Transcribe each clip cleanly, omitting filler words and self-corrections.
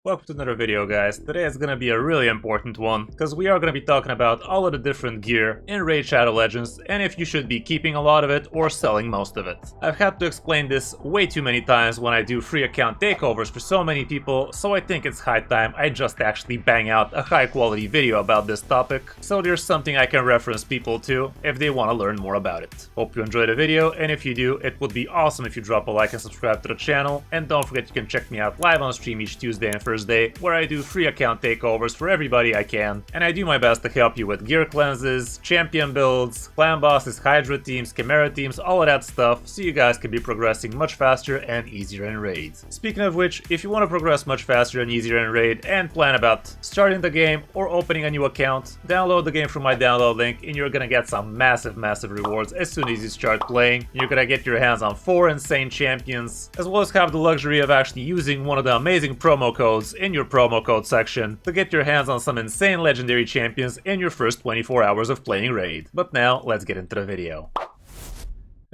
Welcome to another video, guys. Today is gonna be a really important one, because we are gonna be talking about all of the different gear in Raid Shadow Legends, and if you should be keeping a lot of it or selling most of it. I've had to explain this way too many times when I do free account takeovers for so many people, so I think it's high time I just actually bang out a high quality video about this topic, so there's something I can reference people to if they want to learn more about it. Hope you enjoyed the video, and if you do, it would be awesome if you drop a like and subscribe to the channel, and don't forget you can check me out live on stream each Tuesday and Thursday, where I do free account takeovers for everybody I can, and I do my best to help you with gear cleanses, champion builds, clan bosses, Hydra teams, Chimera teams, all of that stuff, so you guys can be progressing much faster and easier in Raid. Speaking of which, if you want to progress much faster and easier in Raid and plan about starting the game or opening a new account, download the game from my download link and you're gonna get some massive rewards as soon as you start playing. You're gonna get your hands on 4 insane champions, as well as have the luxury of actually using one of the amazing promo codes in your promo code section to get your hands on some insane legendary champions in your first 24 hours of playing Raid. But now, let's get into the video.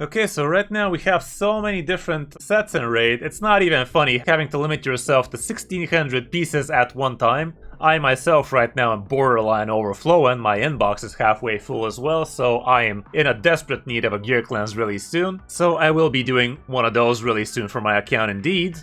Okay, so right now we have so many different sets in Raid, it's not even funny having to limit yourself to 1600 pieces at one time. I myself right now am borderline overflowing, my inbox is halfway full as well, so I am in a desperate need of a gear cleanse really soon. So I will be doing one of those really soon for my account indeed.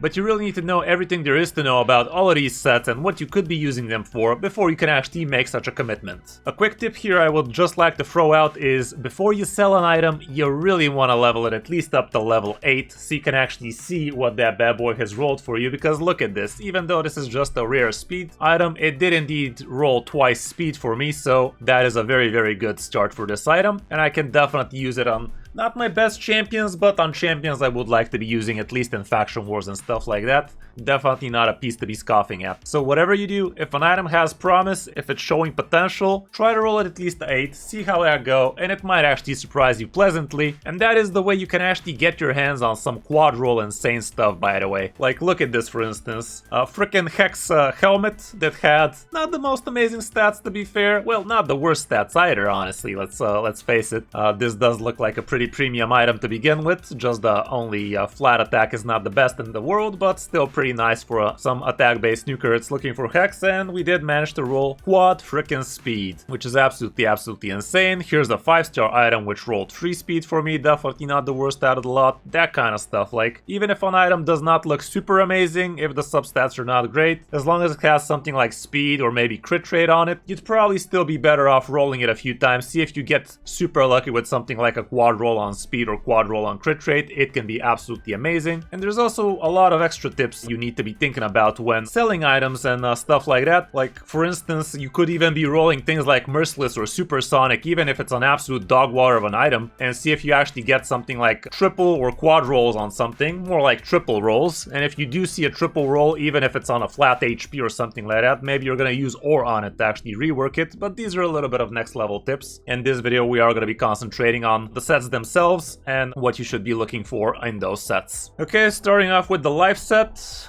But you really need to know everything there is to know about all of these sets and what you could be using them for before you can actually make such a commitment. A quick tip here I would just like to throw out is, before you sell an item, you really want to level it at least up to level 8 so you can actually see what that bad boy has rolled for you, because look at this, even though this is just a rare speed item, it did indeed roll twice speed for me, so that is a very good start for this item, and I can definitely use it on not my best champions, but on champions I would like to be using, at least in faction wars and stuff like that. Definitely not a piece to be scoffing at. So whatever you do, if an item has promise, if it's showing potential, try to roll it at least 8, see how that go, and it might actually surprise you pleasantly. And that is the way you can actually get your hands on some quad roll insane stuff, by the way. Like, look at this for instance, a frickin' Hex helmet that had not the most amazing stats, to be fair. Well, not the worst stats either, honestly, let's face it. This does look like a pretty premium item to begin with, just the only flat attack is not the best in the world, but still pretty nice for some attack-based nuker it's looking for Hex, and we did manage to roll quad frickin' speed, which is absolutely insane. Here's a 5-star item which rolled 3 speed for me, definitely not the worst out of the lot, that kind of stuff. Like, even if an item does not look super amazing, if the substats are not great, as long as it has something like speed or maybe crit rate on it, you'd probably still be better off rolling it a few times, see if you get super lucky with something like a quad roll on speed or quad roll on crit rate. It can be absolutely amazing. And there's also a lot of extra tips you need to be thinking about when selling items and stuff like that. Like, for instance, you could even be rolling things like Merciless or Supersonic, even if it's an absolute dog water of an item, and see if you actually get something like triple or quad rolls on something, more like triple rolls. And if you do see a triple roll, even if it's on a flat HP or something like that, maybe you're gonna use ore on it to actually rework it. But these are a little bit of next level tips. In this video we are gonna be concentrating on the sets themselves and what you should be looking for in those sets. Okay, starting off with the life set.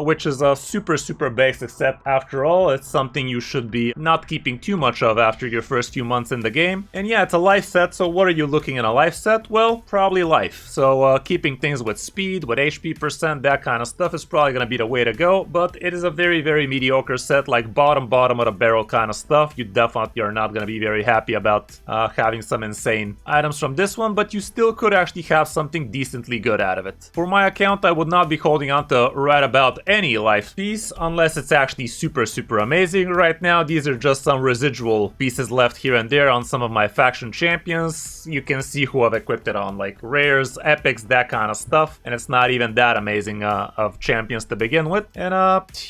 Which is a super basic set after all. It's something you should be not keeping too much of after your first few months in the game. And yeah, it's a life set, so what are you looking in a life set? Well, probably life. So keeping things with speed, with HP percent, that kind of stuff is probably gonna be the way to go, but it is a very mediocre set, like bottom of the barrel kind of stuff. You definitely are not gonna be very happy about having some insane items from this one, but you still could actually have something decently good out of it. For my account, I would not be holding on to right about any life piece unless it's actually super amazing. Right now these are just some residual pieces left here and there on some of my faction champions. You can see who I've equipped it on, like rares, epics, that kind of stuff, and it's not even that amazing of champions to begin with. And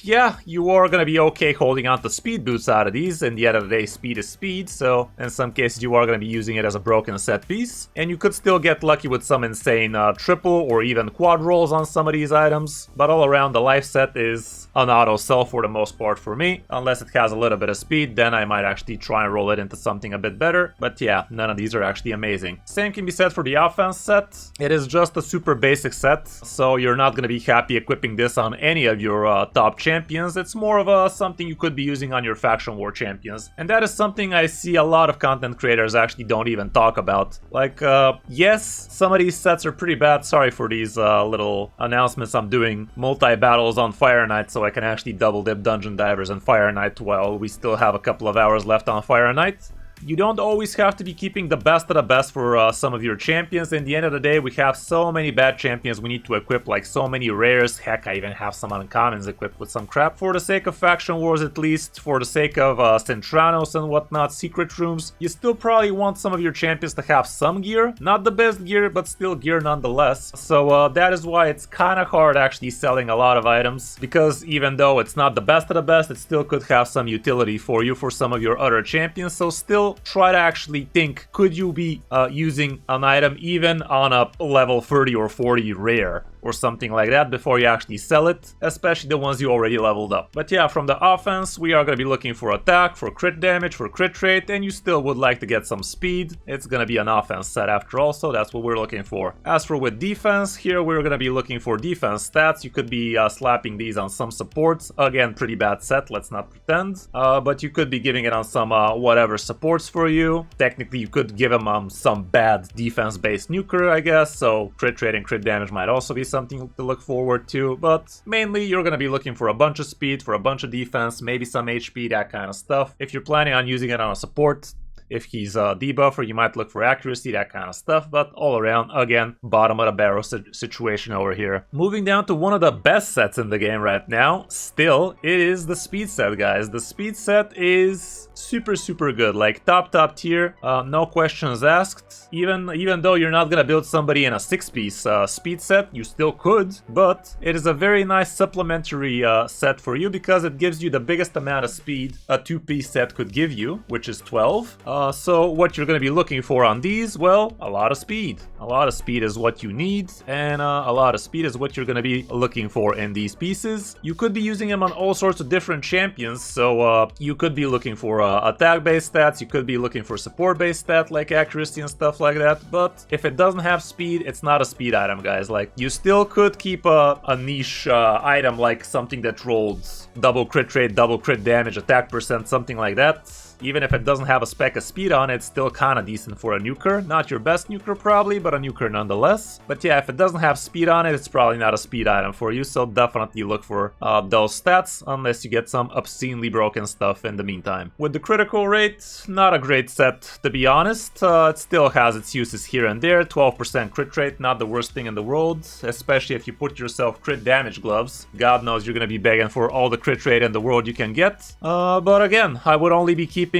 yeah, you are gonna be okay holding on to speed boots out of these. In the end of the day, speed is speed, so in some cases you are gonna be using it as a broken set piece, and you could still get lucky with some insane triple or even quad rolls on some of these items. But all around, the life set is an auto sell for the most part for me. Unless it has a little bit of speed, then I might actually try and roll it into something a bit better. But yeah, none of these are actually amazing. Same can be said for the offense set. It is just a super basic set, so you're not going to be happy equipping this on any of your top champions. It's more of a something you could be using on your faction war champions. And that is something I see a lot of content creators actually don't even talk about. Like, yes, some of these sets are pretty bad. Sorry for these little announcements I'm doing. Multi-battle battles on Fire Knight so I can actually double dip Dungeon Divers and Fire Knight while we still have a couple of hours left on Fire Knight. You don't always have to be keeping the best of the best for some of your champions. In the end of the day, we have so many bad champions we need to equip, like so many rares. Heck, I even have some uncommons equipped with some crap. For the sake of faction wars at least, for the sake of Centranos and whatnot, secret rooms, you still probably want some of your champions to have some gear. Not the best gear, but still gear nonetheless. So that is why it's kind of hard actually selling a lot of items, because even though it's not the best of the best, it still could have some utility for you for some of your other champions. So still try to actually think, could you be using an item even on a level 30 or 40 rare or something like that before you actually sell it, especially the ones you already leveled up. But yeah, from the offense, we are going to be looking for attack, for crit damage, for crit rate, and you still would like to get some speed. It's going to be an offense set after all, so that's what we're looking for. As for with defense, here we're going to be looking for defense stats. You could be slapping these on some supports. Again, pretty bad set, let's not pretend. But you could be giving it on some whatever supports for you. Technically, you could give them some bad defense-based nuker, I guess, so crit rate and crit damage might also be something to look forward to, but mainly you're going to be looking for a bunch of speed, for a bunch of defense, maybe some HP, that kind of stuff. If you're planning on using it on a support, if he's a debuffer, you might look for accuracy, that kind of stuff, but all around, again, bottom of the barrel situation over here. Moving down to one of the best sets in the game right now, still, it is the speed set, guys. The speed set is super good, like top tier, no questions asked. Even though you're not gonna build somebody in a 6-piece speed set, you still could, but it is a very nice supplementary set for you because it gives you the biggest amount of speed a 2-piece set could give you, which is 12. So what you're going to be looking for on these, well, a lot of speed. A lot of speed is what you need, and a lot of speed is what you're going to be looking for in these pieces. You could be using them on all sorts of different champions, so you could be looking for attack-based stats, you could be looking for support-based stats like accuracy and stuff like that, but if it doesn't have speed, it's not a speed item, guys. Like, you still could keep a niche item like something that rolled double crit rate, double crit damage, attack percent, something like that. Even if it doesn't have a speck of speed on it, it's still kinda decent for a nuker. Not your best nuker probably, but a nuker nonetheless. But yeah, if it doesn't have speed on it, it's probably not a speed item for you, so definitely look for those stats, unless you get some obscenely broken stuff in the meantime. With the critical rate, not a great set to be honest. It still has its uses here and there. 12% crit rate, not the worst thing in the world, especially if you put yourself crit damage gloves. God knows you're gonna be begging for all the crit rate in the world you can get. But again, I would only be keeping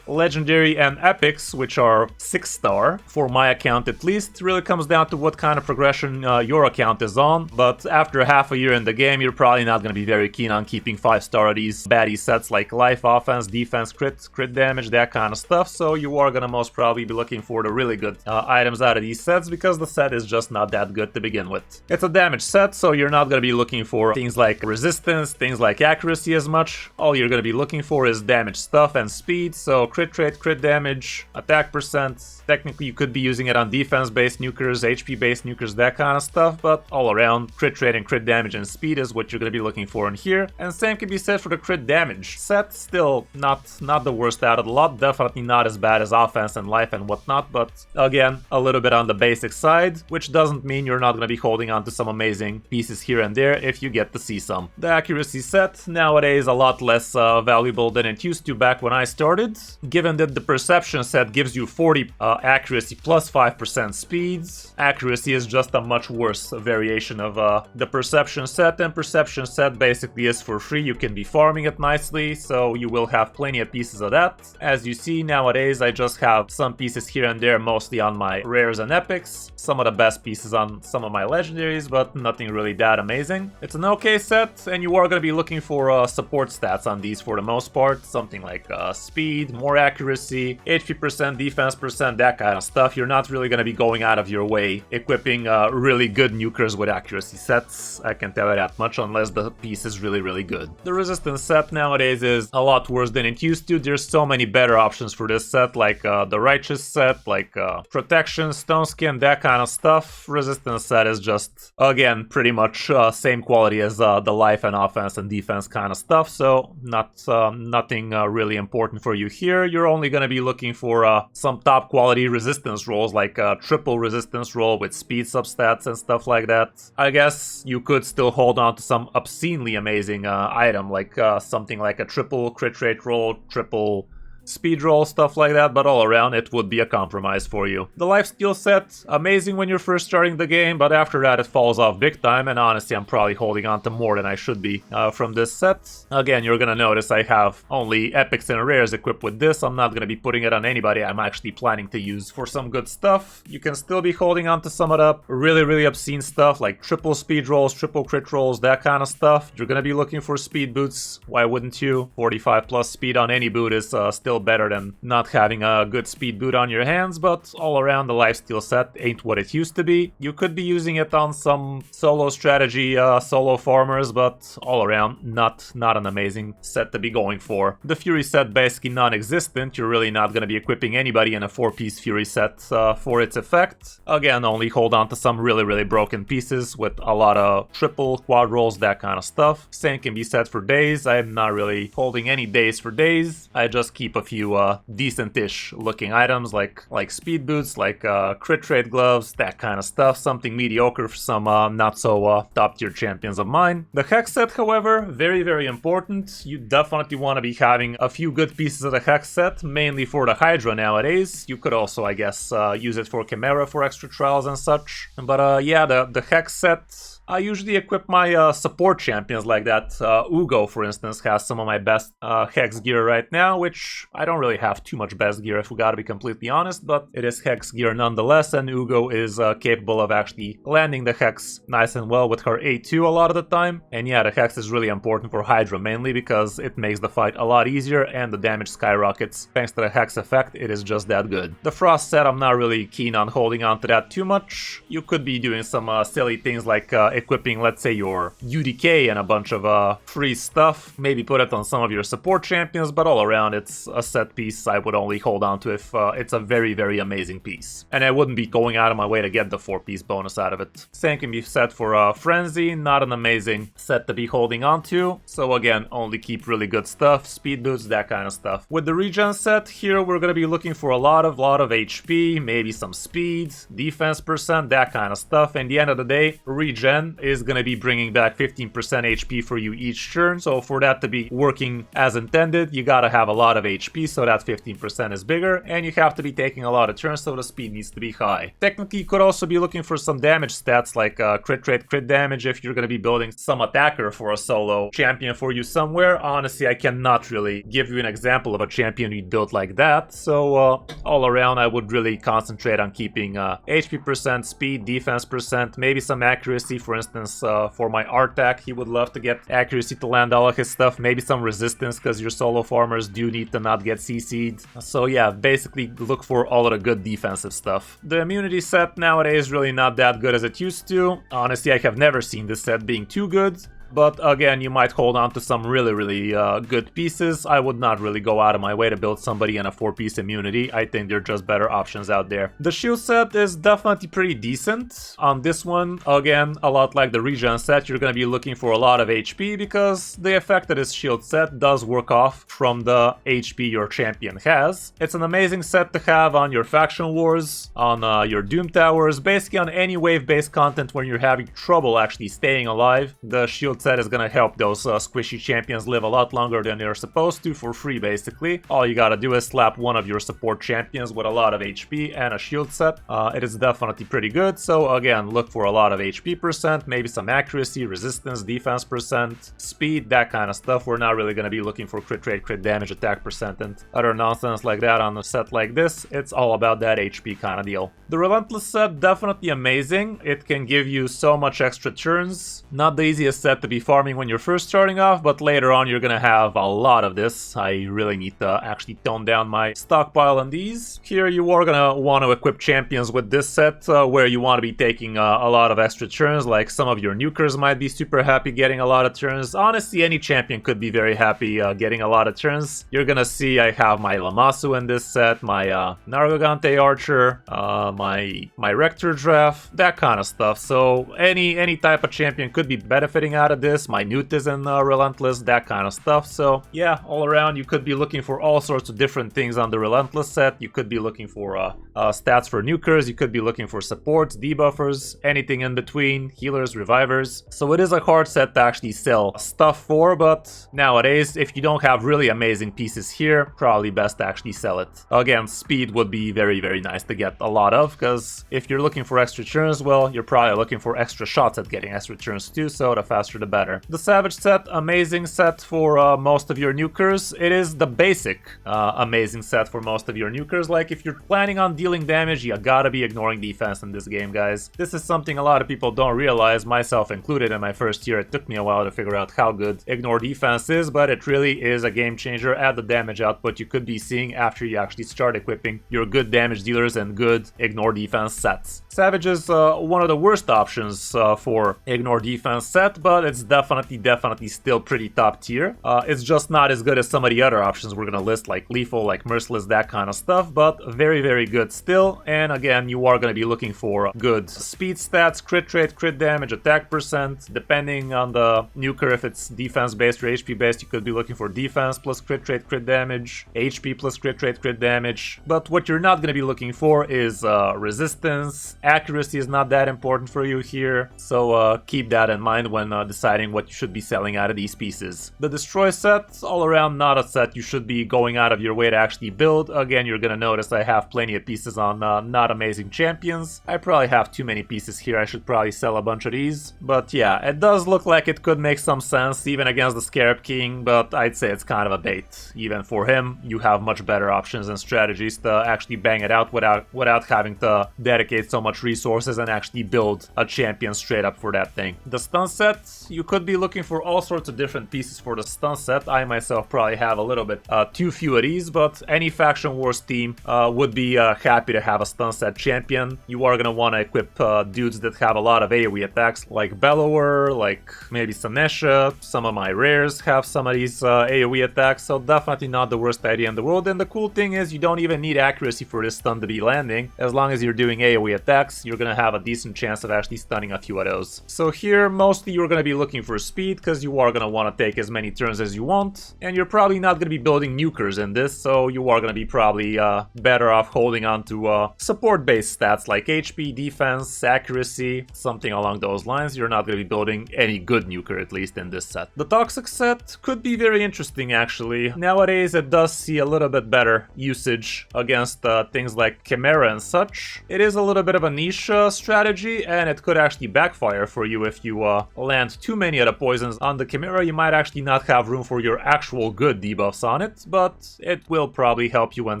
legendary and epics, which are 6-star for my account at least. It really comes down to what kind of progression your account is on, but after half a year in the game, you're probably not going to be very keen on keeping 5-star of these baddie sets like life, offense, defense, crit damage, that kind of stuff, so you are going to most probably be looking for the really good items out of these sets because the set is just not that good to begin with. It's a damage set, so you're not going to be looking for things like resistance, things like accuracy as much. All you're going to be looking for is damage stuff and speed, so crit rate, crit damage, attack percent. Technically you could be using it on defense-based nukers, HP-based nukers, that kind of stuff, but all around, crit rate and crit damage and speed is what you're going to be looking for in here. And same can be said for the crit damage set. Still not the worst out of the lot, definitely not as bad as offense and life and whatnot, but again, a little bit on the basic side, which doesn't mean you're not going to be holding on to some amazing pieces here and there if you get to see some. The accuracy set nowadays a lot less valuable than it used to back when I started, given that the perception set gives you 40 accuracy plus 5% speeds. Accuracy is just a much worse variation of the perception set, and perception set basically is for free. You can be farming it nicely, so you will have plenty of pieces of that. As you see nowadays, I just have some pieces here and there, mostly on my rares and epics, some of the best pieces on some of my legendaries, but nothing really that amazing. It's an okay set, and you are going to be looking for support stats on these for the most part, something like speed, more accuracy, HP percent, defense percent, that kind of stuff. You're not really going to be going out of your way equipping really good nukers with accuracy sets, I can tell you that much, unless the piece is really good. The resistance set nowadays is a lot worse than it used to. There's so many better options for this set, like the righteous set, like protection, stone skin, that kind of stuff. Resistance set is just, again, pretty much same quality as the life and offense and defense kind of stuff, so nothing really important important for you here. You're only going to be looking for some top quality resistance rolls, like a triple resistance roll with speed substats and stuff like that. I guess you could still hold on to some obscenely amazing item, like something like a triple crit rate roll, triple speed roll, stuff like that, but all around it would be a compromise for you. The Lifesteal set, amazing when you're first starting the game, but after that it falls off big time, and honestly I'm probably holding on to more than I should be from this set. Again, you're gonna notice I have only epics and rares equipped with this. I'm not gonna be putting it on anybody I'm actually planning to use for some good stuff. You can still be holding on to some of the really obscene stuff like triple speed rolls, triple crit rolls, that kind of stuff. You're gonna be looking for speed boots. Why wouldn't you? 45 plus speed on any boot is still better than not having a good speed boot on your hands, but all around the Lifesteal set ain't what it used to be. You could be using it on some solo strategy, solo farmers, but all around not an amazing set to be going for. The Fury set basically non-existent. You're really not going to be equipping anybody in a 4-piece Fury set for its effect. Again, only hold on to some really broken pieces with a lot of triple, quad rolls, that kind of stuff. Same can be said for Daze. I'm not really holding any Daze for Daze. I just keep a few decent-ish looking items like speed boots, like crit rate gloves, that kind of stuff. Something mediocre for some not so top tier champions of mine. The Hex set, however, very important. You definitely want to be having a few good pieces of the Hex set, mainly for the Hydra nowadays. You could also, I guess, use it for Chimera for extra trials and such. But yeah, the Hex set, I usually equip my support champions like that. Ugo, for instance, has some of my best Hex gear right now, which I don't really have too much best gear if we gotta be completely honest, but it is Hex gear nonetheless, and Ugo is capable of actually landing the Hex nice and well with her A2 a lot of the time. And yeah, the Hex is really important for Hydra, mainly because it makes the fight a lot easier and the damage skyrockets. Thanks to the Hex effect, it is just that good. The Frost set, I'm not really keen on holding on to that too much. You could be doing some silly things like equipping, let's say, your UDK and a bunch of free stuff. Maybe put it on some of your support champions, but all around it's a set piece I would only hold on to if it's a very amazing piece. And I wouldn't be going out of my way to get the 4-piece bonus out of it. Same can be said for Frenzy, not an amazing set to be holding on to. So again, only keep really good stuff, speed boots, that kind of stuff. With the Regen set, here we're gonna be looking for a lot of HP, maybe some speed, defense percent, that kind of stuff. And at the end of the day, Regen is gonna be bringing back 15% HP for you each turn. So for that to be working as intended, you gotta have a lot of HP, so that 15% is bigger, and you have to be taking a lot of turns, so the speed needs to be high. Technically, you could also be looking for some damage stats like crit rate, crit damage if you're gonna be building some attacker for a solo champion for you somewhere. Honestly, I cannot really give you an example of a champion you'd build like that, so all around I would really concentrate on keeping HP percent, speed, defense percent, maybe some accuracy. For instance, for my Artak, he would love to get accuracy to land all of his stuff, maybe some resistance because your solo farmers do need to not get CC'd. So yeah, basically look for all of the good defensive stuff. The immunity set nowadays is really not that good as it used to. Honestly, I have never seen this set being too good. But again, you might hold on to some really good pieces. I would not really go out of my way to build somebody in a 4-piece immunity. I think there are just better options out there. The shield set is definitely pretty decent. On this one, again, a lot like the Regen set, you're going to be looking for a lot of HP because the effect of this shield set does work off from the HP your champion has. It's an amazing set to have on your faction wars, on your Doom Towers, basically on any wave-based content when you're having trouble actually staying alive. The shield set is gonna help those squishy champions live a lot longer than they're supposed to for free, basically. All you gotta do is slap one of your support champions with a lot of HP and a shield set. It is definitely pretty good, so again, look for a lot of HP percent, maybe some accuracy, resistance, defense percent, speed, that kind of stuff. We're not really gonna be looking for crit rate, crit damage, attack percent, and other nonsense like that on a set like this. It's all about that HP kind of deal. The Relentless set, definitely amazing. It can give you so much extra turns. Not the easiest set to be farming when you're first starting off, but later on you're gonna have a lot of this. I really need to actually tone down my stockpile on these. Here you are gonna want to equip champions with this set where you want to be taking a lot of extra turns, like some of your nukers might be super happy getting a lot of turns. Honestly, any champion could be very happy getting a lot of turns. You're gonna see I have my Lamasu in this set, my Nargogante Archer, my Rector Draft, that kind of stuff. So any type of champion could be benefiting out of at this. Minute is in Relentless, that kind of stuff. So yeah, all around you could be looking for all sorts of different things on the Relentless set. You could be looking for stats for nukers, you could be looking for supports, debuffers, anything in between, healers, revivers. So it is a hard set to actually sell stuff for, but nowadays, if you don't have really amazing pieces here, probably best to actually sell it. Again, speed would be very, very nice to get a lot of, because if you're looking for extra turns, well, you're probably looking for extra shots at getting extra turns too, so the faster the better. The Savage set, amazing set for most of your nukers. It is the basic amazing set for most of your nukers. Like, if you're planning on dealing damage, you gotta be ignoring defense in this game, guys. This is something a lot of people don't realize, myself included. In my first year, it took me a while to figure out how good ignore defense is, but it really is a game changer at the damage output you could be seeing after you actually start equipping your good damage dealers and good ignore defense sets. Savage is one of the worst options for ignore defense set, but it's definitely still pretty top tier. It's just not as good as some of the other options we're gonna list, like Lethal, like Merciless, that kind of stuff, but very, very good still. And again, you are gonna be looking for good speed stats, crit rate, crit damage, attack percent, depending on the nuker. If it's defense based or HP based, you could be looking for defense plus crit rate, crit damage, HP plus crit rate, crit damage. But what you're not gonna be looking for is resistance. Accuracy is not that important for you here, so keep that in mind when deciding what you should be selling out of these pieces. The Destroy set, all around not a set you should be going out of your way to actually build. Again, you're gonna notice I have plenty of pieces on not amazing champions. I probably have too many pieces here, I should probably sell a bunch of these. But yeah, it does look like it could make some sense even against the Scarab King, but I'd say it's kind of a bait. Even for him, you have much better options and strategies to actually bang it out without having to dedicate so much resources and actually build a champion straight up for that thing. The stun set, you could be looking for all sorts of different pieces for the stun set. I myself probably have a little bit too few of these, but any Faction Wars team would be happy to have a stun set champion. You are gonna want to equip dudes that have a lot of AoE attacks, like Bellower, like maybe Sanesha. Some of my rares have some of these AoE attacks, so definitely not the worst idea in the world. And the cool thing is you don't even need accuracy for this stun to be landing. As long as you're doing AoE attacks, you're gonna have a decent chance of actually stunning a few of those. So here, mostly you're gonna be looking for speed, because you are gonna want to take as many turns as you want, and you're probably not gonna be building nukers in this, so you are gonna be probably better off holding on to support-based stats like HP, defense, accuracy, something along those lines. You're not gonna be building any good nuker, at least in this set. The Toxic set could be very interesting, actually. Nowadays, it does see a little bit better usage against things like Chimera and such. It is a little bit of a niche strategy, and it could actually backfire for you if you land too many of the poisons on the Chimera. You might actually not have room for your actual good debuffs on it, but it will probably help you in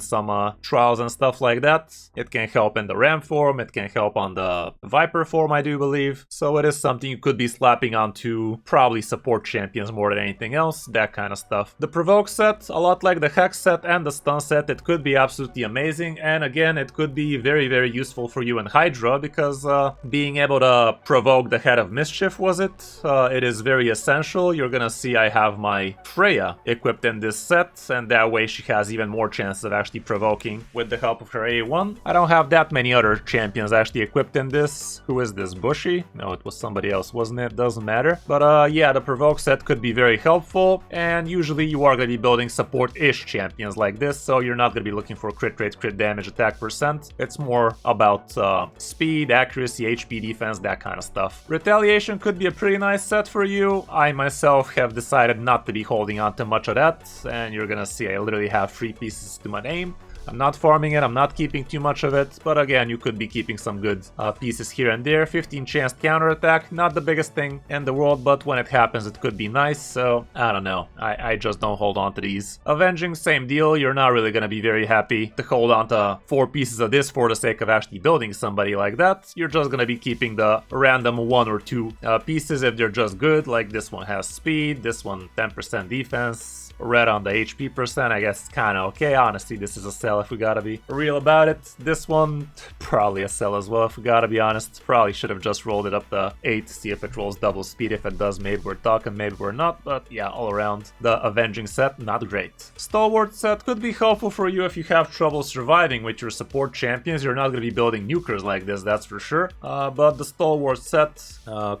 some trials and stuff like that. It can help in the Ram form, it can help on the Viper form, I do believe. So it is something you could be slapping onto probably support champions more than anything else, that kind of stuff. The Provoke set, a lot like the Hex set and the Stun set, it could be absolutely amazing, and again, it could be very, very useful for you in Hydra, because being able to provoke the Head of Mischief, was it? It is very essential. You're gonna see I have my Freya equipped in this set, and that way she has even more chances of actually provoking with the help of her A1. I don't have that many other champions actually equipped in this. Who is this? Bushy? No, it was somebody else, wasn't it? Doesn't matter. But yeah, the Provoke set could be very helpful, and usually you are gonna be building support-ish champions like this, so you're not gonna be looking for crit rate, crit damage, attack percent. It's more about speed, accuracy, HP, defense, that kind of stuff. Retaliation could be a pretty nice set for you. I myself have decided not to be holding on to much of that, and you're gonna see I literally have 3 pieces to my name. I'm not farming it, I'm not keeping too much of it, but again, you could be keeping some good pieces here and there. 15 chance counterattack, not the biggest thing in the world, but when it happens, it could be nice, so I don't know. I just don't hold on to these. Avenging, same deal. You're not really gonna be very happy to hold on to 4 pieces of this for the sake of actually building somebody like that. You're just gonna be keeping the random 1 or 2 pieces if they're just good, like this one has speed, this one 10% defense. Red on the HP percent, I guess it's kind of okay. Honestly, this is a set sell if we gotta be real about it. This one, probably a sell as well if we gotta be honest. Probably should have just rolled it up to 8 to see if it rolls double speed. If it does, maybe we're talking, maybe we're not. But yeah, all around, the Avenging set, not great. Stalwart set could be helpful for you if you have trouble surviving with your support champions. You're not gonna be building nukers like this, that's for sure. But the Stalwart set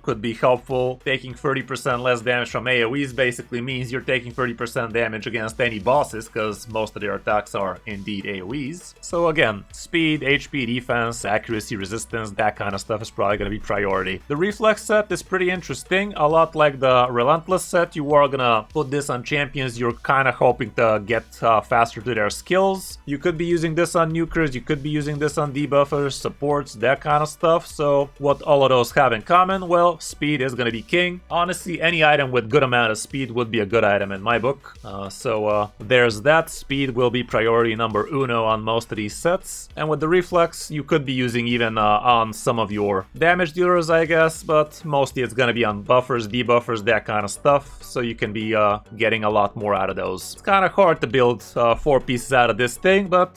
could be helpful. Taking 30% less damage from AoEs basically means you're taking 30% damage against any bosses, because most of their attacks are indeed AoEs. So again, speed, HP, defense, accuracy, resistance, that kind of stuff is probably going to be priority. The Reflex set is pretty interesting. A lot like the Relentless set, you are going to put this on champions you're kind of hoping to get faster to their skills. You could be using this on nukers, you could be using this on debuffers, supports, that kind of stuff. So what all of those have in common? Well, speed is going to be king. Honestly, any item with good amount of speed would be a good item in my book. So there's that. Speed will be priority number uno on most of these sets. And with the Reflex, you could be using even on some of your damage dealers, I guess, but mostly it's going to be on buffers, debuffers, that kind of stuff. So you can be getting a lot more out of those. It's kind of hard to build 4 pieces out of this thing, but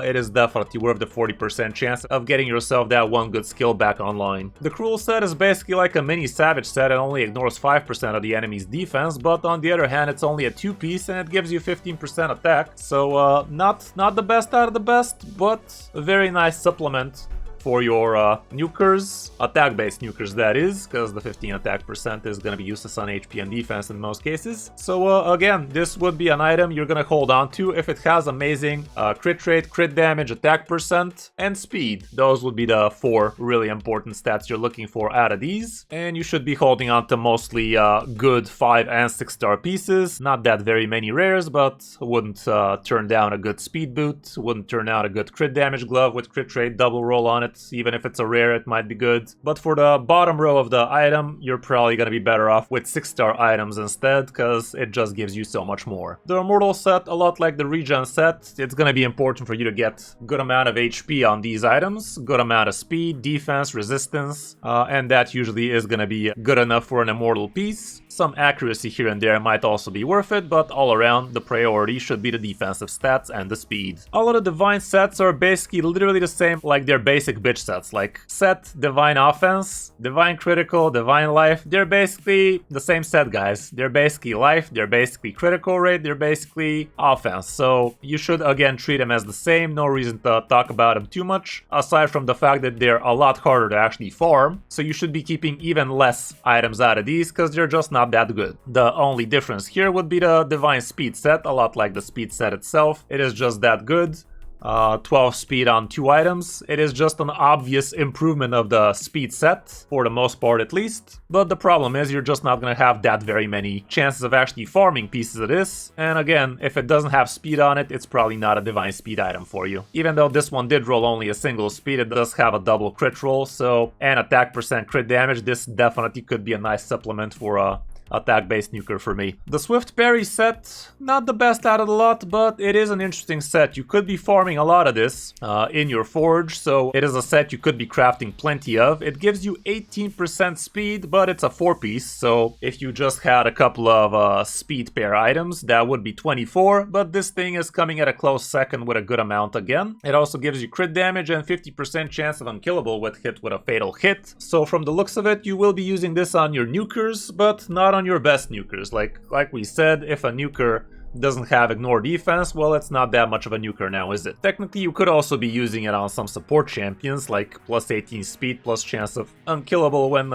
it is definitely worth the 40% chance of getting yourself that one good skill back online. The Cruel set is basically like a mini Savage set. It only ignores 5% of the enemy's defense, but on the other hand, it's only a 2-piece and it gives you 15% attack. So not the best out of the best, but a very nice supplement for your nukers, attack-based nukers that is, because the 15 attack percent is going to be useless on HP and defense in most cases. So again, this would be an item you're going to hold on to if it has amazing crit rate, crit damage, attack percent, and speed. Those would be the 4 really important stats you're looking for out of these. And you should be holding on to mostly good 5 and 6 star pieces. Not that very many rares, but wouldn't turn down a good speed boot, wouldn't turn down a good crit damage glove with crit rate double roll on it. Even if it's a rare, it might be good. But for the bottom row of the item, you're probably going to be better off with 6-star items instead, because it just gives you so much more. The Immortal set, a lot like the Regen set, it's going to be important for you to get good amount of HP on these items, good amount of speed, defense, resistance, and that usually is going to be good enough for an Immortal piece. Some accuracy here and there might also be worth it, but all around, the priority should be the defensive stats and the speed. All of the Divine sets are basically literally the same like their basic bitch sets, like set, Divine Offense, Divine Critical, Divine Life. They're basically the same set, guys. They're basically life, they're basically critical rate, they're basically offense. So you should again treat them as the same, no reason to talk about them too much, aside from the fact that they're a lot harder to actually farm. So you should be keeping even less items out of these, because they're just not that good. The only difference here would be the Divine Speed set, a lot like the Speed set itself. It is just that good. 12 speed on 2 items. It is just an obvious improvement of the speed set, for the most part at least. But the problem is you're just not going to have that very many chances of actually farming pieces of this. And again, if it doesn't have speed on it, it's probably not a divine speed item for you. Even though this one did roll only a single speed, it does have a double crit roll, so, and attack percent crit damage. This definitely could be a nice supplement for a attack-based nuker for me. The Swift Parry set, not the best out of the lot, but it is an interesting set. You could be farming a lot of this in your forge, so it is a set you could be crafting plenty of. It gives you 18% speed, but it's a 4-piece, so if you just had a couple of speed pair items, that would be 24, but this thing is coming at a close second with a good amount again. It also gives you crit damage and 50% chance of unkillable with hit with a fatal hit. So from the looks of it, you will be using this on your nukers, but not on your best nukers. Like we said, if a nuker doesn't have ignore defense, well, it's not that much of a nuker now, is it? Technically, you could also be using it on some support champions, like plus 18 speed, plus chance of unkillable when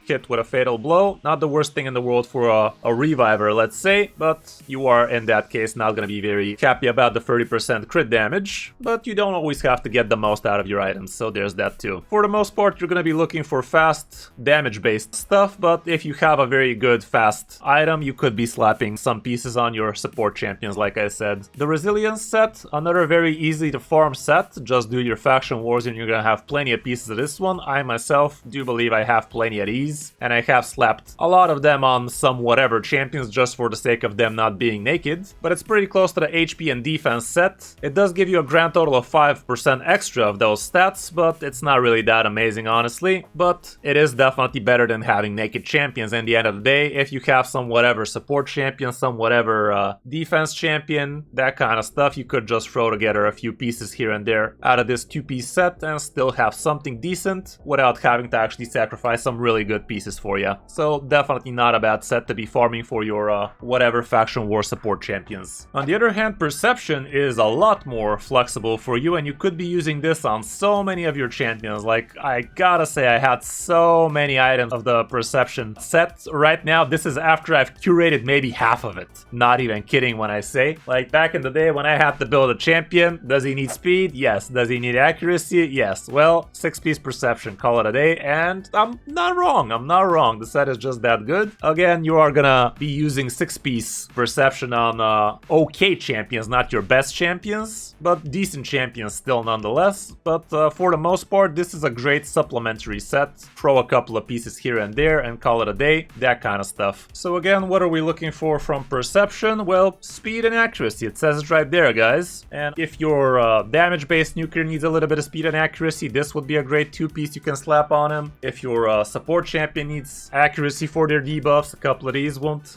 hit with a fatal blow. Not the worst thing in the world for a reviver, let's say, but you are, in that case, not gonna be very happy about the 30% crit damage, but you don't always have to get the most out of your items, so there's that too. For the most part, you're gonna be looking for fast, damage-based stuff, but if you have a very good fast item, you could be slapping some pieces on your support champions, like I said. The Resilience set, another very easy to farm set. Just do your faction wars and you're gonna have plenty of pieces of this one. I myself do believe I have plenty of these, and I have slapped a lot of them on some whatever champions just for the sake of them not being naked, but it's pretty close to the HP and defense set. It does give you a grand total of 5% extra of those stats, but it's not really that amazing, honestly. But it is definitely better than having naked champions. In the end of the day, if you have some whatever support champion, some whatever defense champion, that kind of stuff. You could just throw together a few pieces here and there out of this 2-piece set and still have something decent without having to actually sacrifice some really good pieces for you. So definitely not a bad set to be farming for your whatever faction war support champions. On the other hand, Perception is a lot more flexible for you, and you could be using this on so many of your champions. Like, I gotta say, I had so many items of the Perception set. Right now, this is after I've curated maybe half of it. Not even kidding when I say. Like, back in the day when I had to build a champion, does he need speed? Yes. Does he need accuracy? Yes. Well, 6-piece Perception, call it a day, and I'm not wrong. I'm not wrong. The set is just that good. Again, you are gonna be using 6-piece Perception on okay champions, not your best champions, but decent champions still nonetheless. But for the most part, this is a great supplementary set. Throw a couple of pieces here and there and call it a day, that kind of stuff. So again, what are we looking for from Perception? Well, speed and accuracy. It says it right there, guys. And if your damage-based nuclear needs a little bit of speed and accuracy, this would be a great 2-piece you can slap on him. If your support champion needs accuracy for their debuffs, a couple of these won't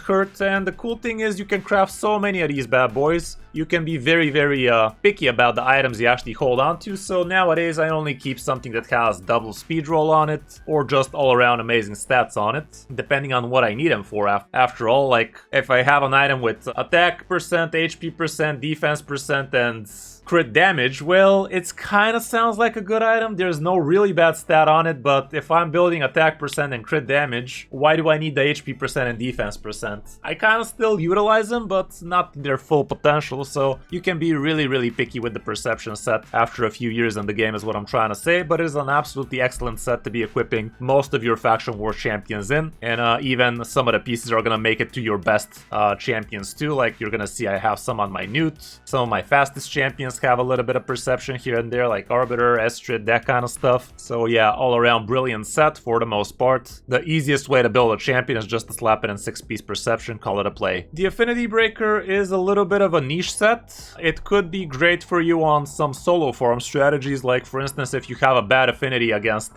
hurt. And the cool thing is you can craft so many of these bad boys. You can be very, very picky about the items you actually hold on to. So nowadays I only keep something that has double speed roll on it or just all around amazing stats on it, depending on what I need them for. After all, like if I have an item with attack percent, HP percent, defense percent, and crit damage, well, it's kind of sounds like a good item. There's no really bad stat on it, but if I'm building attack percent and crit damage, why do I need the HP percent and defense percent? I kind of still utilize them, but not to their full potential, so you can be really, really picky with the Perception set after a few years in the game is what I'm trying to say, but it is an absolutely excellent set to be equipping most of your faction war champions in, and even some of the pieces are gonna make it to your best champions too. Like you're gonna see I have some on my Newt, some of my fastest champions have a little bit of Perception here and there, like Arbiter, Estrid, that kind of stuff. So yeah, all around brilliant set for the most part. The easiest way to build a champion is just to slap it in 6-piece Perception, call it a play. The Affinitybreaker is a little bit of a niche set. It could be great for you on some solo farm strategies, like for instance if you have a bad affinity against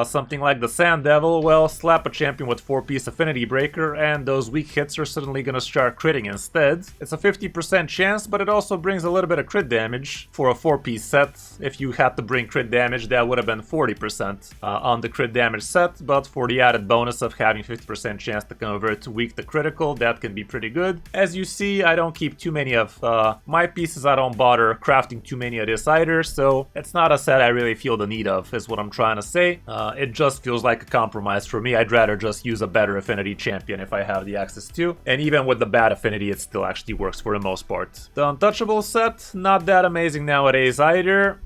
something like the Sand Devil, well, slap a champion with 4-piece Affinitybreaker and those weak hits are suddenly gonna start critting instead. It's a 50% chance, but it also brings a little bit of crit damage for a 4-piece set. If you had to bring crit damage, that would have been 40% on the crit damage set, but for the added bonus of having 50% chance to convert to weak to critical, that can be pretty good. As you see, I don't keep too many of my pieces. I don't bother crafting too many of this either, so it's not a set I really feel the need of, is what I'm trying to say. It just feels like a compromise for me. I'd rather just use a better affinity champion if I have the access to, and even with the bad affinity, it still actually works for the most part. The Untouchable set, not that amazing nowadays either.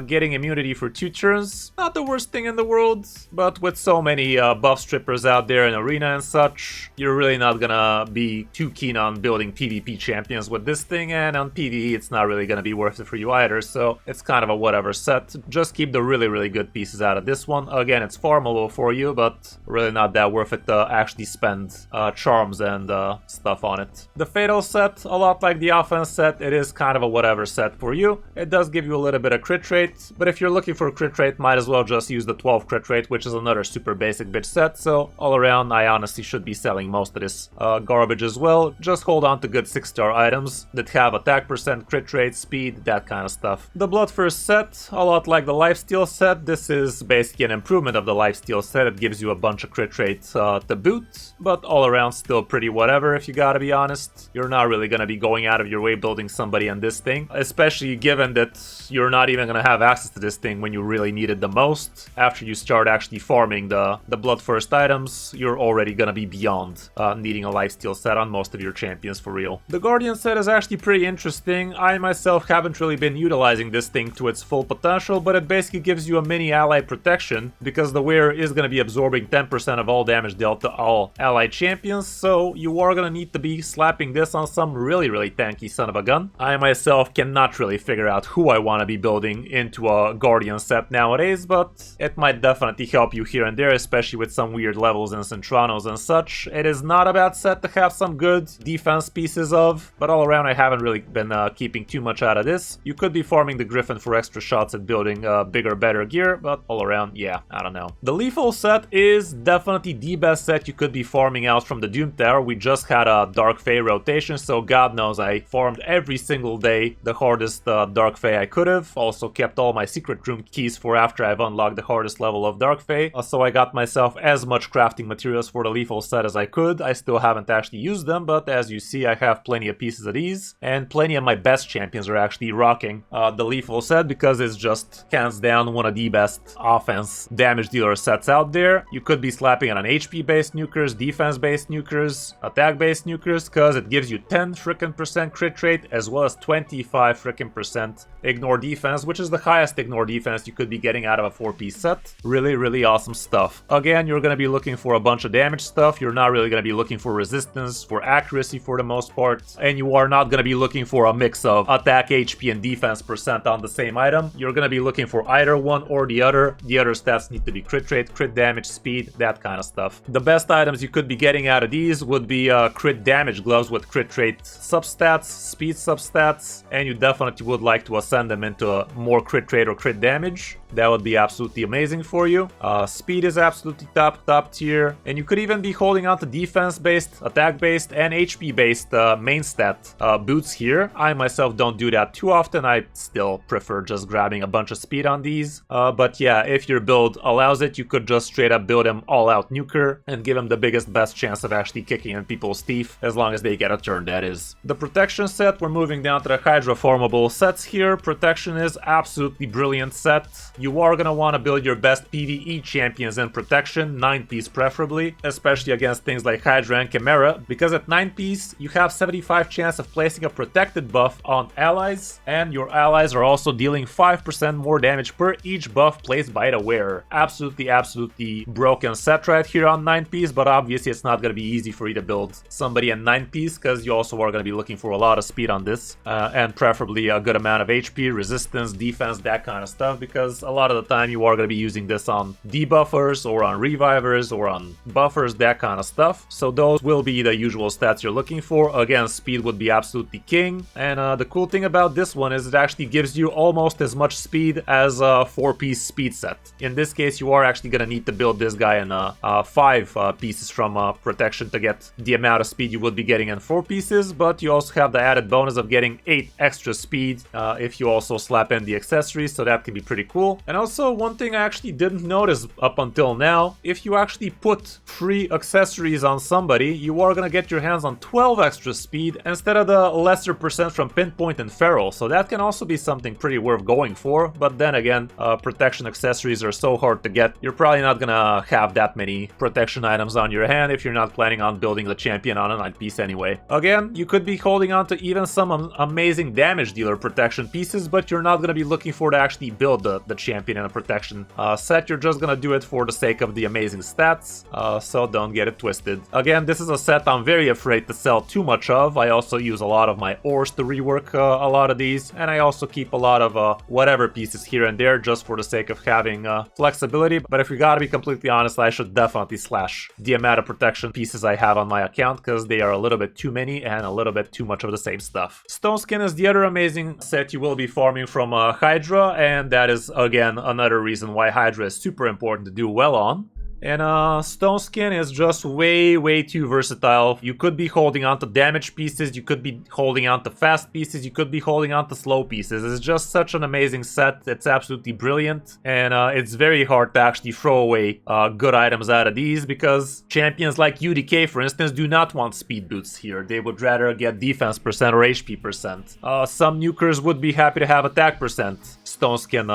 Getting immunity for 2 turns, not the worst thing in the world, but with so many buff strippers out there in Arena and such, you're really not gonna be too keen on building PvP champions with this thing, and on PvE it's not really gonna be worth it for you either, so it's kind of a whatever set. Just keep the really, really good pieces out of this one. Again, it's farmable for you, but really not that worth it to actually spend charms and stuff on it. The Fatal set, a lot like the Offense set, it is kind of a whatever set for you. It does give you a little bit of crit rate, but if you're looking for a crit rate, might as well just use the 12 crit rate, which is another super basic bitch set, so all around I honestly should be selling most of this garbage as well. Just hold on to good 6-star items that have attack percent, crit rate, speed, that kind of stuff. The Bloodthirst set, a lot like the Lifesteal set, this is basically an improvement of the Lifesteal set. It gives you a bunch of crit rates to boot, but all around still pretty whatever if you gotta be honest. You're not really gonna be going out of your way building somebody on this thing, especially given that you're not even gonna have access to this thing when you really need it the most. After you start actually farming the Bloodthirst items, you're already gonna be beyond needing a Lifesteal set on most of your champions for real. The Guardian set is actually pretty interesting. I myself haven't really been utilizing this thing to its full potential, but it basically gives you a mini ally protection because the wearer is gonna be absorbing 10% of all damage dealt to all allied champions, so you are gonna need to be slapping this on some really, really tanky son of a gun. I myself cannot really figure out who I want to be building into a Guardian set nowadays, but it might definitely help you here and there, especially with some weird levels and Centranos and such. It is not a bad set to have some good defense pieces of, but all around I haven't really been keeping too much out of this. You could be farming the Griffin for extra shots and building bigger, better gear, but all around, yeah, I don't know. The Lethal set is definitely the best set you could be farming out from the Doom Tower. We just had a Dark Pharaoh rotation, so God knows I farmed every single day the hardest Dark Fae I could have. Also kept all my secret room keys for after I've unlocked the hardest level of Dark Fae. So I got myself as much crafting materials for the lethal set as I could. I still haven't actually used them, but as you see, I have plenty of pieces of these, and plenty of my best champions are actually rocking the lethal set because it's just hands down one of the best offense damage dealer sets out there. You could be slapping it on HP based nukers, defense based nukers, attack based nukers, because it gives you 10 frickin' % crit rate as well as 25 frickin' % ignore defense, which is the highest ignore defense you could be getting out of a 4-piece set. Really awesome stuff. Again, you're gonna be looking for a bunch of damage stuff. You're not really gonna be looking for resistance, for accuracy for the most part, and you are not gonna be looking for a mix of attack, HP, and defense % on the same item. You're gonna be looking for either one or the other. The other stats need to be crit rate, crit damage, speed, that kind of stuff. The best items you could be getting out of these would be crit damage gloves with crit rate substats, speed substats, and you definitely would like to ascend them into more crit rate or crit damage. That would be absolutely amazing for you. Speed is absolutely top tier, and you could even be holding on to defense-based, attack-based, and HP-based main stat boots here. I myself don't do that too often. I still prefer just grabbing a bunch of speed on these. But yeah, if your build allows it, you could just straight up build him all-out nuker and give him the best chance of actually kicking in people's teeth, as long as they get a turn, that is. The protection set, we're moving down to the Hydra formable sets here. Protection is absolutely brilliant set. You are going to want to build your best PvE champions in protection, 9-piece preferably, especially against things like Hydra and Chimera, because at 9-piece you have 75 chance of placing a protected buff on allies, and your allies are also dealing 5% more damage per each buff placed by the wearer. Absolutely broken set right here on 9-piece, but obviously it's not going to be easy for you to build somebody in 9-piece, because you also are going to be looking for a lot of speed on this, and preferably a good amount of HP, resistance, defense, that kind of stuff, because a lot of the time you are going to be using this on debuffers or on revivers or on buffers, that kind of stuff. So those will be the usual stats you're looking for. Again, speed would be absolutely king, and the cool thing about this one is it actually gives you almost as much speed as a 4-piece speed set. In this case, you are actually going to need to build this guy in 5 pieces from protection to get the amount of speed you would be getting in 4 pieces, but you also have the added bonus of getting 8 extra speed if you also slap in the accessories, so that can be pretty cool. And also, one thing I actually didn't notice up until now, if you actually put free accessories on somebody, you are gonna get your hands on 12 extra speed instead of the lesser % from Pinpoint and Feral, so that can also be something pretty worth going for. But then again, protection accessories are so hard to get, you're probably not gonna have that many protection items on your hand if you're not planning on building the champion on a 9-piece anyway. Again, you could be holding on to even some amazing damage dealer protection pieces, but you're not gonna be looking for to actually build the champion in a protection set. You're just gonna do it for the sake of the amazing stats, so don't get it twisted. Again, this is a set I'm very afraid to sell too much of. I also use a lot of my ores to rework a lot of these, and I also keep a lot of whatever pieces here and there just for the sake of having flexibility. But if we gotta be completely honest, I should definitely slash the amount of protection pieces I have on my account, because they are a little bit too many and a little bit too much of the same stuff. Stone Skin is the other amazing set you will be farming from Hydra, and that is again another reason why Hydra is super important to do well on. And Stone Skin is just way too versatile. You could be holding on to damage pieces, you could be holding on to fast pieces, you could be holding on to slow pieces. It's just such an amazing set. It's absolutely brilliant, and it's very hard to actually throw away good items out of these, because champions like UDK, for instance, do not want speed boots here. They would rather get defense % or HP %. Some nukers would be happy to have attack %. Stone Skin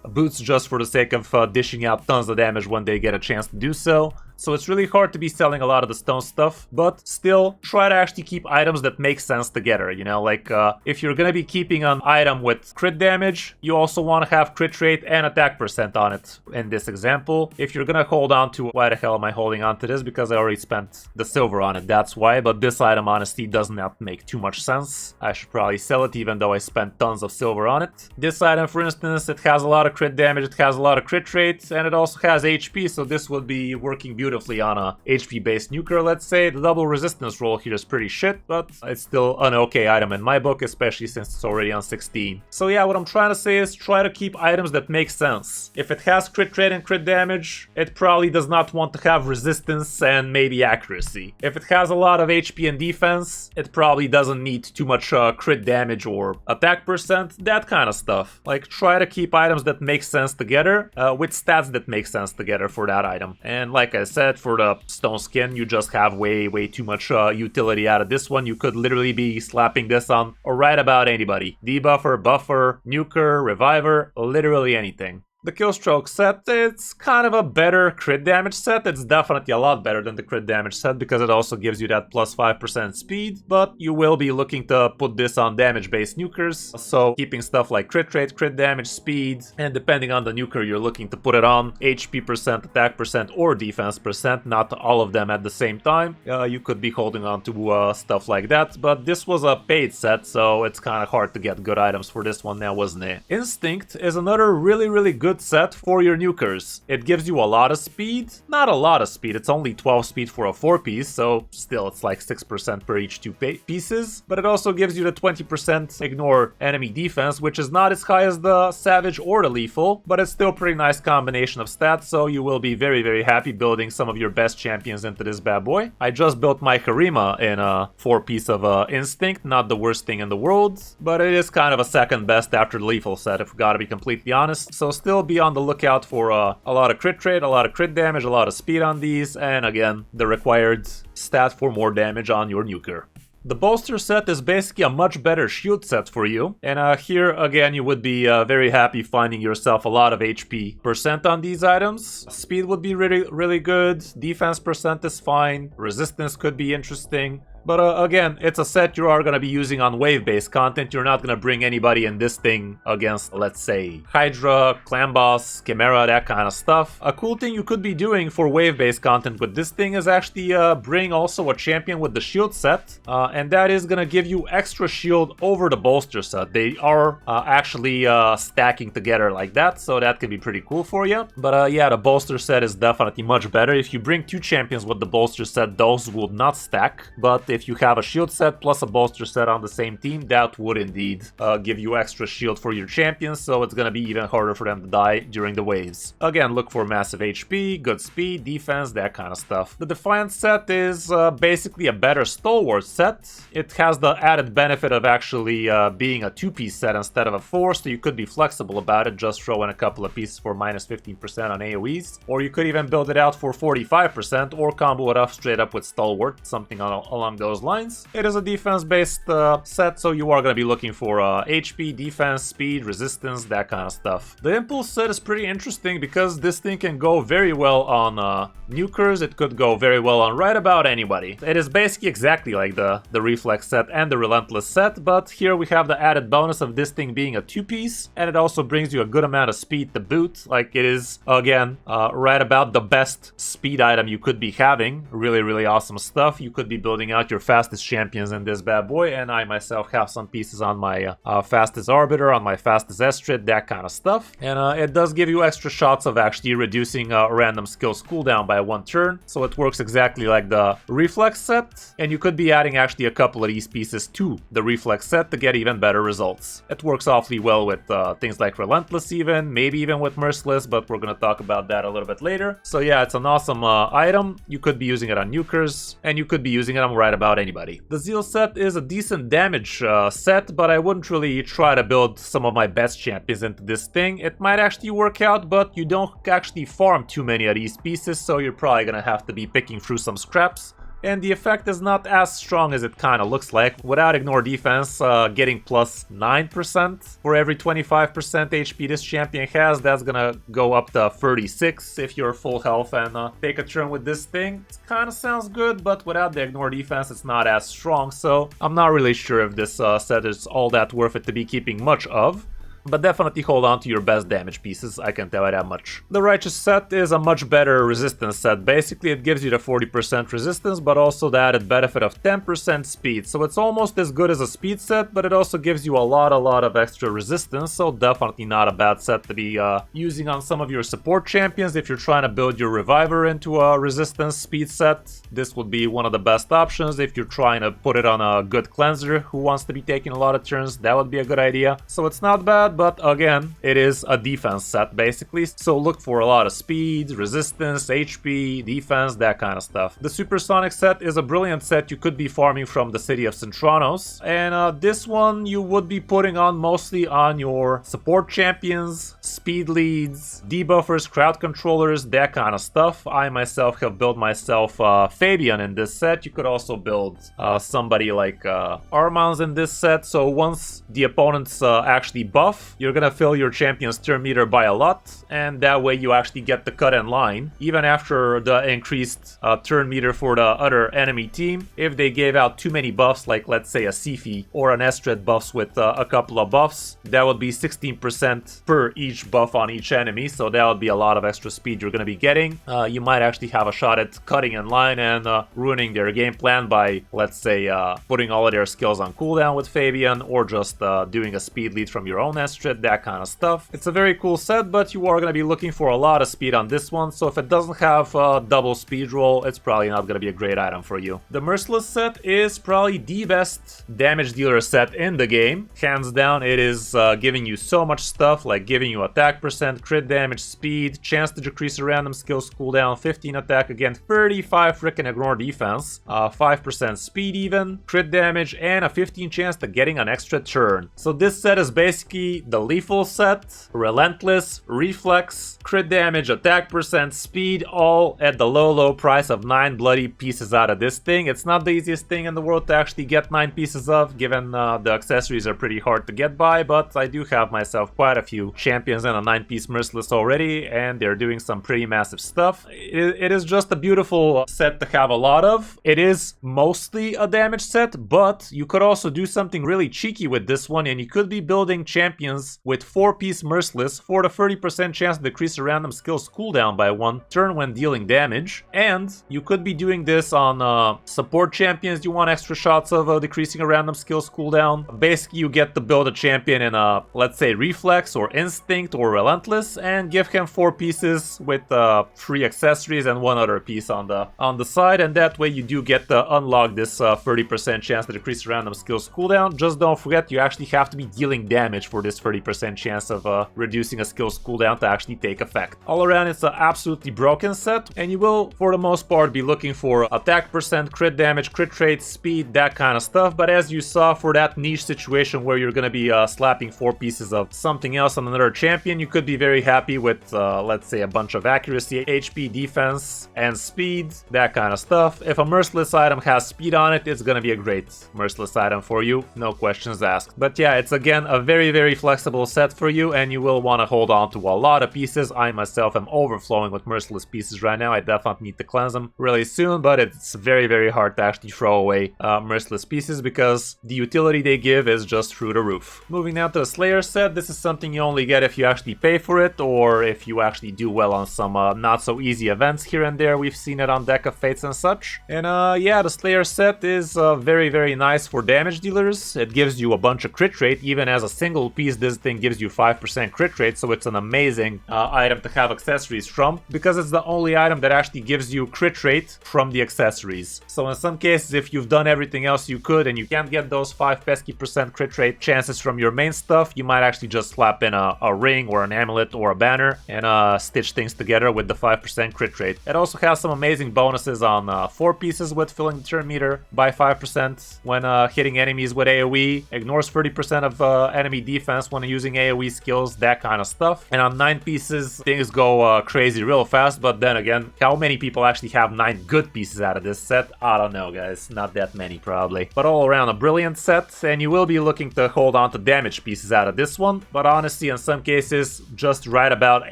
boots just for the sake of dishing out tons of damage when they get a chance to do so. So it's really hard to be selling a lot of the stone stuff, but still try to actually keep items that make sense together, you know, like if you're gonna be keeping an item with crit damage, you also want to have crit rate and attack % on it in this example. If you're gonna hold on to, why the hell am I holding on to this? Because I already spent the silver on it, that's why, but this item honestly does not make too much sense. I should probably sell it even though I spent tons of silver on it. This item, for instance, it has a lot of crit damage, it has a lot of crit rate, and it also has HP, so this would be working beautifully beautifully on a HP-based nuker, let's say. The double resistance roll here is pretty shit, but it's still an okay item in my book, especially since it's already on 16. So yeah, what I'm trying to say is try to keep items that make sense. If it has crit rate and crit damage, it probably does not want to have resistance and maybe accuracy. If it has a lot of HP and defense, it probably doesn't need too much crit damage or attack percent, that kind of stuff. Like, try to keep items that make sense together, with stats that make sense together for that item. And like I said, for the stone skin, you just have way too much utility out of this one. You could literally be slapping this on or right about anybody. Debuffer, buffer, nuker, reviver, literally anything. The Killstroke set, it's kind of a better crit damage set. It's definitely a lot better than the crit damage set because it also gives you that plus 5% speed, but you will be looking to put this on damage-based nukers, so keeping stuff like crit rate, crit damage, speed, and depending on the nuker you're looking to put it on, HP percent, attack percent, or defense percent, not all of them at the same time. You could be holding on to stuff like that, but this was a paid set, so it's kind of hard to get good items for this one now, wasn't it? Instinct is another really good set for your nukers. It gives you a lot of speed. Not a lot of speed, it's only 12 speed for a 4-piece, so still it's like 6% per each 2 pieces. But it also gives you the 20% ignore enemy defense, which is not as high as the Savage or the Lethal, but it's still a pretty nice combination of stats, so you will be very happy building some of your best champions into this bad boy. I just built my Karima in a 4-piece of Instinct, not the worst thing in the world, but it is kind of a second best after the Lethal set, if we gotta be completely honest. So still be on the lookout for a lot of crit rate, a lot of crit damage, a lot of speed on these, and again, the required stat for more damage on your nuker. The Bolster set is basically a much better shield set for you, and here again you would be very happy finding yourself a lot of HP percent on these items. Speed would be really good, defense percent is fine, resistance could be interesting. But again, it's a set you are going to be using on wave-based content. You're not going to bring anybody in this thing against, let's say, Hydra, Clan Boss, Chimera, that kind of stuff. A cool thing you could be doing for wave-based content with this thing is actually bring also a champion with the shield set. And that is going to give you extra shield over the Bolster set. They are actually stacking together like that, so that can be pretty cool for you. But yeah, the Bolster set is definitely much better. If you bring 2 champions with the Bolster set, those will not stack. But if you have a shield set plus a bolster set on the same team, that would indeed give you extra shield for your champions, so it's gonna be even harder for them to die during the waves. Again, look for massive HP, good speed, defense, that kind of stuff. The Defiant set is basically a better Stalwart set. It has the added benefit of actually being a 2-piece set instead of a 4, so you could be flexible about it, just throw in a couple of pieces for minus 15% on AoEs, or you could even build it out for 45% or combo it up straight up with Stalwart, something along those lines. It is a defense-based set, so you are going to be looking for HP, defense, speed, resistance, that kind of stuff. The Impulse set is pretty interesting because this thing can go very well on nukers. It could go very well on right about anybody. It is basically exactly like the Reflex set and the Relentless set, but here we have the added bonus of this thing being a 2-piece, and it also brings you a good amount of speed to boot. Like, it is, again, right about the best speed item you could be having. Really awesome stuff. You could be building out your fastest champions in this bad boy, and I myself have some pieces on my fastest Arbiter, on my fastest Estrid, that kind of stuff. And it does give you extra shots of actually reducing random skills cooldown by 1 turn, so it works exactly like the Reflex set, and you could be adding actually a couple of these pieces to the Reflex set to get even better results. It works awfully well with things like Relentless even, maybe even with Merciless, but we're gonna talk about that a little bit later. So yeah, it's an awesome item. You could be using it on nukers, and you could be using it on right about anybody. The Zeal set is a decent damage set, but I wouldn't really try to build some of my best champions into this thing. It might actually work out, but you don't actually farm too many of these pieces, so you're probably gonna have to be picking through some scraps. And the effect is not as strong as it kind of looks like. Without ignore defense, getting plus 9% for every 25% HP this champion has, that's gonna go up to 36 if you're full health and take a turn with this thing. It kind of sounds good, but without the ignore defense, it's not as strong, so I'm not really sure if this set is all that worth it to be keeping much of. but definitely hold on to your best damage pieces, I can tell you that much. The Righteous set is a much better resistance set. Basically, it gives you the 40% resistance, but also the added benefit of 10% speed. So it's almost as good as a speed set, but it also gives you a lot of extra resistance, so definitely not a bad set to be using on some of your support champions. If you're trying to build your Reviver into a resistance speed set, this would be one of the best options. If you're trying to put it on a good cleanser who wants to be taking a lot of turns, that would be a good idea. So it's not bad, but again, it is a defense set basically, so look for a lot of speed, resistance, HP, defense, that kind of stuff. The Supersonic set is a brilliant set you could be farming from the city of Centranos, and this one you would be putting on mostly on your support champions, speed leads, debuffers, crowd controllers, that kind of stuff. I myself have built myself Fabian in this set. You could also build somebody like Armans in this set, so once the opponents actually buff, you're gonna fill your champion's turn meter by a lot, and that way you actually get the cut in line, even after the increased turn meter for the other enemy team. If they gave out too many buffs, like let's say a Sifi or an Estrid buffs with a couple of buffs, that would be 16% per each buff on each enemy, so that would be a lot of extra speed you're gonna be getting. You might actually have a shot at cutting in line and ruining their game plan by, let's say, putting all of their skills on cooldown with Fabian, or just doing a speed lead from your own Estrid, that kind of stuff. It's a very cool set, but you are going to be looking for a lot of speed on this one, so if it doesn't have double speed roll, it's probably not going to be a great item for you. The Merciless set is probably the best damage dealer set in the game. Hands down, it is giving you so much stuff, like giving you attack percent, crit damage, speed, chance to decrease a random skill's cooldown, 15 attack again, 35 freaking ignore defense, 5% speed even, crit damage, and a 15 chance to getting an extra turn. So this set is basically the lethal set, Relentless, Reflex, crit damage, attack percent, speed, all at the low price of 9 bloody pieces out of this thing. It's not the easiest thing in the world to actually get 9 pieces of, given the accessories are pretty hard to get by, but I do have myself quite a few champions and a 9-piece Merciless already, and they're doing some pretty massive stuff. It is just a beautiful set to have a lot of. It is mostly a damage set, but you could also do something really cheeky with this one, and you could be building champions with 4-piece Merciless for the 30% chance to decrease a random skill's cooldown by 1 turn when dealing damage, and you could be doing this on support champions you want extra shots of decreasing a random skill's cooldown. Basically, you get to build a champion in a, let's say, Reflex or Instinct or Relentless, and give him 4 pieces with 3 accessories and 1 other piece on the side, and that way you do get to unlock this 30% chance to decrease random skills cooldown. Just don't forget, you actually have to be dealing damage for this 30% chance of reducing a skill's cooldown to actually take effect. All around, it's an absolutely broken set, and you will, for the most part, be looking for attack percent, crit damage, crit rate, speed, that kind of stuff. But as you saw, for that niche situation where you're going to be slapping 4 pieces of something else on another champion, you could be very happy with, let's say, a bunch of accuracy, HP, defense, and speed, that kind of stuff. If a Merciless item has speed on it, it's going to be a great Merciless item for you, no questions asked. But yeah, it's again a very flexible set for you, and you will want to hold on to a lot of pieces. I myself am overflowing with Merciless pieces right now. I definitely need to cleanse them really soon, but it's very hard to actually throw away Merciless pieces because the utility they give is just through the roof. Moving now to the Slayer set, this is something you only get if you actually pay for it, or if you actually do well on some not so easy events here and there. We've seen it on Deck of Fates and such. And yeah, the Slayer set is very nice for damage dealers. It gives you a bunch of crit rate. Even as a single piece, this thing gives you 5% crit rate, so it's an amazing item to have accessories from, because it's the only item that actually gives you crit rate from the accessories. So in some cases, if you've done everything else you could and you can't get those 5 pesky percent crit rate chances from your main stuff, you might actually just slap in a ring or an amulet or a banner and stitch things together with the 5% crit rate. It also has some amazing bonuses on 4 pieces with filling the turn meter by 5% when hitting enemies with AoE, ignores 30% of enemy defense when using AoE skills, that kind of stuff. And on 9 pieces, things go crazy real fast, but then again, how many people actually have 9 good pieces out of this set? I don't know, guys. Not that many, probably. But all around, a brilliant set, and you will be looking to hold on to damage pieces out of this one. But honestly, in some cases, just right about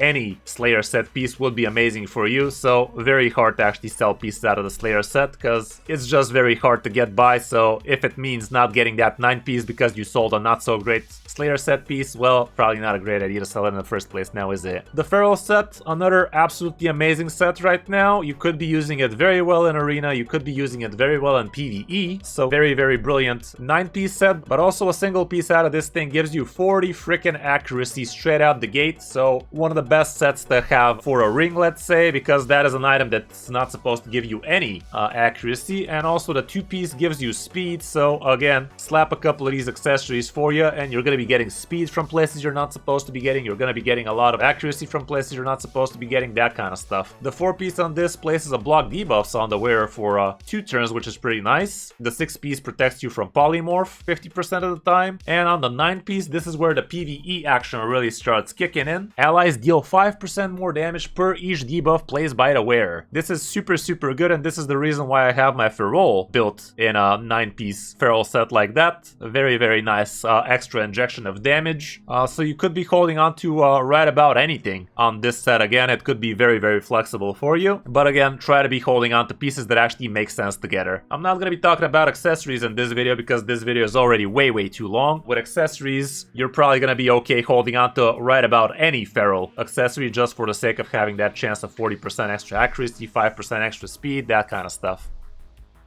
any Slayer set piece would be amazing for you, so very hard to actually sell pieces out of the Slayer set, because it's just very hard to get by. So if it means not getting that 9 piece because you sold a not so great Slayer set set piece, well, probably not a great idea to sell it in the first place now, is it? The Feral set, another absolutely amazing set right now. You could be using it very well in Arena, you could be using it very well in PvE, so very, very brilliant 9-piece set, but also a single piece out of this thing gives you 40 freaking accuracy straight out the gate, so one of the best sets to have for a ring, let's say, because that is an item that's not supposed to give you any accuracy, and also the 2-piece gives you speed, so again, slap a couple of these accessories for you, and you're going to be getting speed from places you're not supposed to be getting, you're going to be getting a lot of accuracy from places you're not supposed to be getting, that kind of stuff. The 4-piece on this places a block debuffs on the wearer for 2 turns, which is pretty nice. The 6-piece protects you from polymorph 50% of the time, and on the 9-piece, this is where the PvE action really starts kicking in. Allies deal 5% more damage per each debuff placed by the wearer. This is super, super good, and this is the reason why I have my Feral built in a 9-piece Feral set like that. A very, very nice extra injection of damage. So you could be holding on to right about anything on this set. Again, it could be very, very flexible for you, but again, try to be holding on to pieces that actually make sense together. I'm not going to be talking about accessories in this video because this video is already way, way too long. With accessories, you're probably going to be okay holding on to right about any Feral accessory just for the sake of having that chance of 40% extra accuracy, 5% extra speed, that kind of stuff.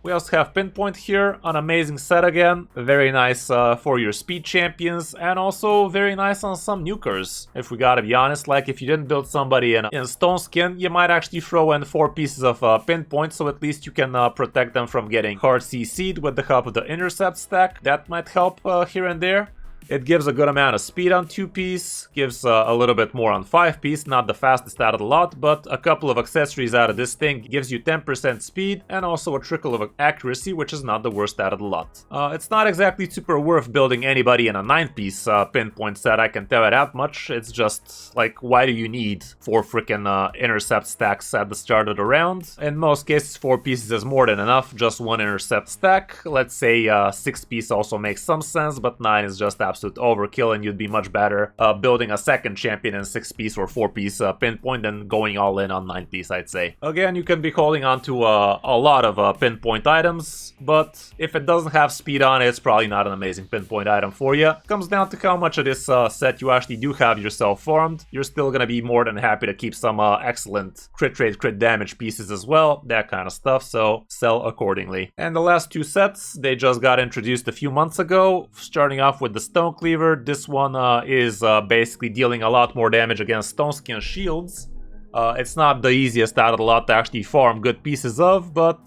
We also have Pinpoint here, an amazing set again, very nice for your speed champions, and also very nice on some nukers. If we gotta be honest, like if you didn't build somebody in Stone Skin, you might actually throw in 4 pieces of Pinpoint, so at least you can protect them from getting hard CC'd with the help of the intercept stack. That might help here and there. It gives a good amount of speed on 2-piece, gives a little bit more on 5-piece, not the fastest out of the lot, but a couple of accessories out of this thing gives you 10% speed and also a trickle of accuracy, which is not the worst out of the lot. It's not exactly super worth building anybody in a 9-piece Pinpoint set, I can tell you that much. It's just like, why do you need 4 freaking intercept stacks at the start of the round? In most cases, 4 pieces is more than enough, just 1 intercept stack. Let's say 6-piece also makes some sense, but 9 is just absolute overkill, and you'd be much better building a second champion in 6-piece or 4-piece Pinpoint than going all in on 9-piece, I'd say. Again, you can be holding on to a lot of Pinpoint items, but if it doesn't have speed on it, it's probably not an amazing Pinpoint item for you. It comes down to how much of this set you actually do have yourself farmed. You're still gonna be more than happy to keep some excellent crit rate, crit damage pieces as well, that kind of stuff, so sell accordingly. And the last 2 sets, they just got introduced a few months ago, starting off with the Stonecleaver. This one is basically dealing a lot more damage against Stone Skin shields. It's not the easiest out of the lot to actually farm good pieces of, but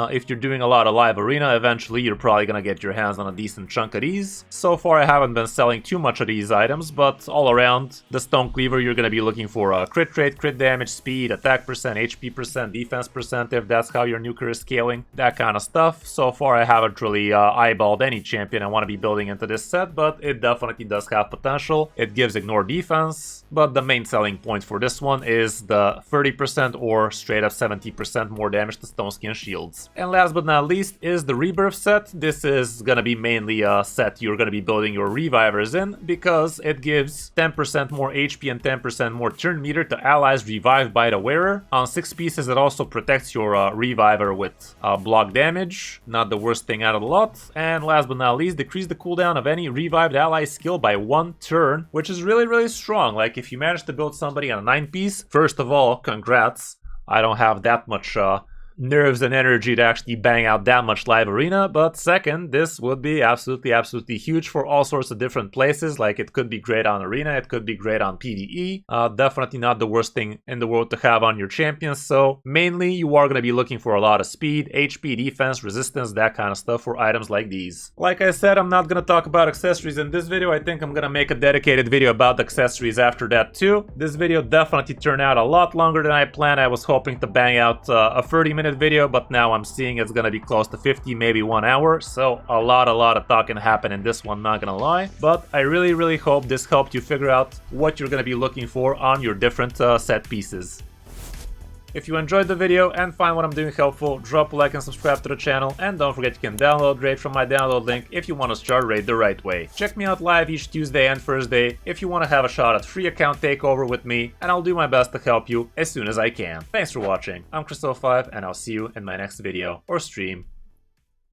if you're doing a lot of live arena, eventually you're probably gonna get your hands on a decent chunk of these. So far I haven't been selling too much of these items, but all around the Stonecleaver you're gonna be looking for crit rate, crit damage, speed, attack percent, HP percent, defense percent, if that's how your nuker is scaling, that kind of stuff. So far I haven't really eyeballed any champion I want to be building into this set, but it definitely does have potential. It gives ignore defense, but the main selling point for this one is the 30% or straight up 70% more damage to Stone Skin shields. And last but not least is the Rebirth set. This is gonna be mainly a set you're gonna be building your revivers in, because it gives 10% more HP and 10% more turn meter to allies revived by the wearer. On 6 pieces it also protects your reviver with block damage, not the worst thing out of the lot. And last but not least, decrease the cooldown of any revived ally skill by 1 turn, which is really, really strong. Like if you manage to build somebody on a 9-piece, first of all, congrats. I don't have that much nerves and energy to actually bang out that much live arena, but second, this would be absolutely huge for all sorts of different places. Like it could be great on arena, it could be great on PvE. Definitely not the worst thing in the world to have on your champions. So mainly you are going to be looking for a lot of speed, HP, defense, resistance, that kind of stuff for items like these. Like I said, I'm not going to talk about accessories in this video. I think I'm going to make a dedicated video about the accessories after that too. This video definitely turned out a lot longer than I planned. I was hoping to bang out a 30-minute video, but now I'm seeing it's gonna be close to 50, maybe 1 hour, so a lot of talking happened in this one, not gonna lie. But I really hope this helped you figure out what you're gonna be looking for on your different set pieces. If you enjoyed the video and find what I'm doing helpful, drop a like and subscribe to the channel, and don't forget you can download Raid from my download link if you want to start Raid the right way. Check me out live each Tuesday and Thursday if you want to have a shot at free account takeover with me, and I'll do my best to help you as soon as I can. Thanks for watching, I'm Crystal5, and I'll see you in my next video or stream.